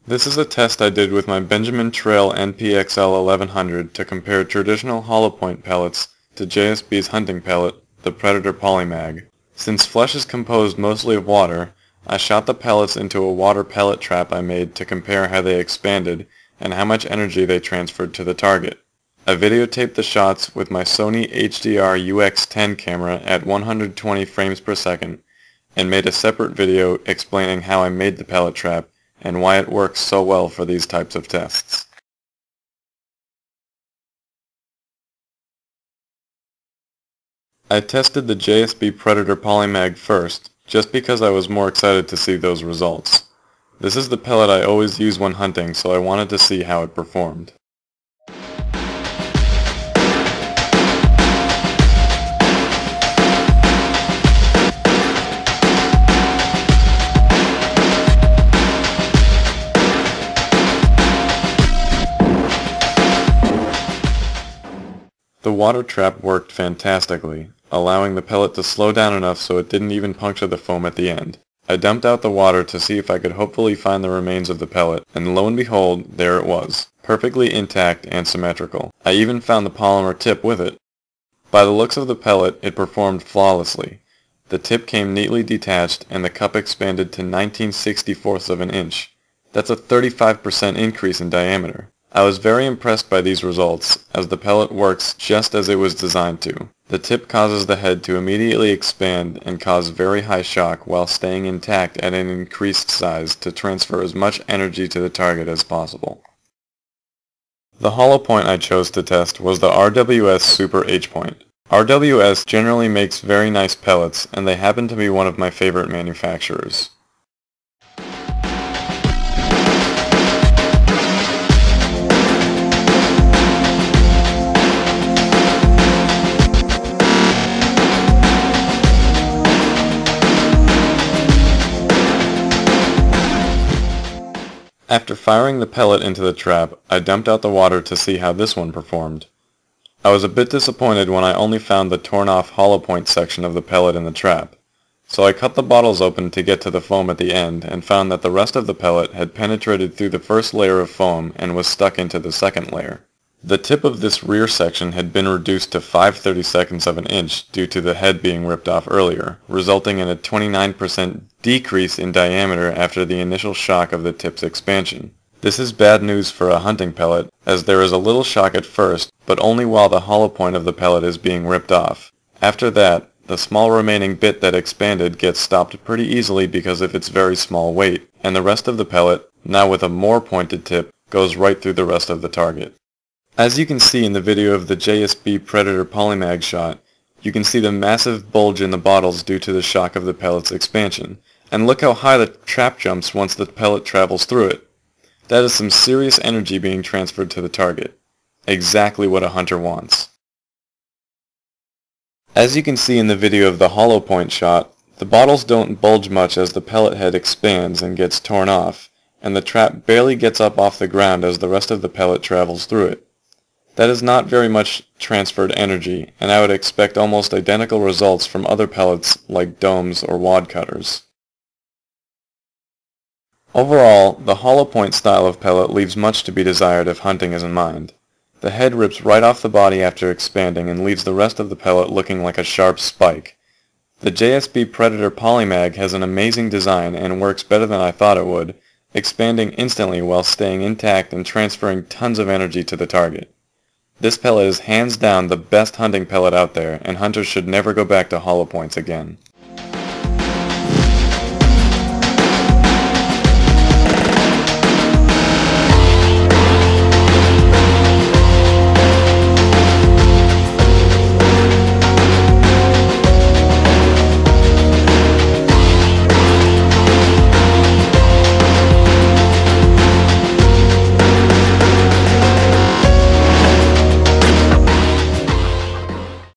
This is a test I did with my Benjamin Trail NPXL 1100 to compare traditional Hollowpoint pellets to JSB's hunting pellet, the Predator Polymag. Since flesh is composed mostly of water, I shot the pellets into a water pellet trap I made to compare how they expanded and how much energy they transferred to the target. I videotaped the shots with my Sony HDR-UXIO camera at 120 frames per second and made a separate video explaining how I made the pellet trap and why it works so well for these types of tests. I tested the JSB Predator Polymag first, just because I was more excited to see those results. This is the pellet I always use when hunting, so I wanted to see how it performed. The water trap worked fantastically, allowing the pellet to slow down enough so it didn't even puncture the foam at the end. I dumped out the water to see if I could hopefully find the remains of the pellet, and lo and behold, there it was, perfectly intact and symmetrical. I even found the polymer tip with it. By the looks of the pellet, it performed flawlessly. The tip came neatly detached, and the cup expanded to 19/64ths of an inch. That's a 35% increase in diameter. I was very impressed by these results, as the pellet works just as it was designed to. The tip causes the head to immediately expand and cause very high shock while staying intact at an increased size to transfer as much energy to the target as possible. The Hollowpoint I chose to test was the RWS Super H-Point. RWS generally makes very nice pellets, and they happen to be one of my favorite manufacturers. After firing the pellet into the trap, I dumped out the water to see how this one performed. I was a bit disappointed when I only found the torn off Hollowpoint section of the pellet in the trap, so I cut the bottles open to get to the foam at the end and found that the rest of the pellet had penetrated through the first layer of foam and was stuck into the second layer. The tip of this rear section had been reduced to 5/32 of an inch due to the head being ripped off earlier, resulting in a 29% decrease in diameter after the initial shock of the tip's expansion. This is bad news for a hunting pellet, as there is a little shock at first, but only while the hollow point of the pellet is being ripped off. After that, the small remaining bit that expanded gets stopped pretty easily because of its very small weight, and the rest of the pellet, now with a more pointed tip, goes right through the rest of the target. As you can see in the video of the JSB Predator Polymag shot, you can see the massive bulge in the bottles due to the shock of the pellet's expansion. And look how high the trap jumps once the pellet travels through it. That is some serious energy being transferred to the target. Exactly what a hunter wants. As you can see in the video of the Hollowpoint shot, the bottles don't bulge much as the pellet head expands and gets torn off, and the trap barely gets up off the ground as the rest of the pellet travels through it. That is not very much transferred energy, and I would expect almost identical results from other pellets like domes or wad cutters. Overall, the Hollowpoint style of pellet leaves much to be desired if hunting is in mind. The head rips right off the body after expanding and leaves the rest of the pellet looking like a sharp spike. The JSB Predator Polymag has an amazing design and works better than I thought it would, expanding instantly while staying intact and transferring tons of energy to the target. This pellet is hands down the best hunting pellet out there, and hunters should never go back to Hollowpoints again.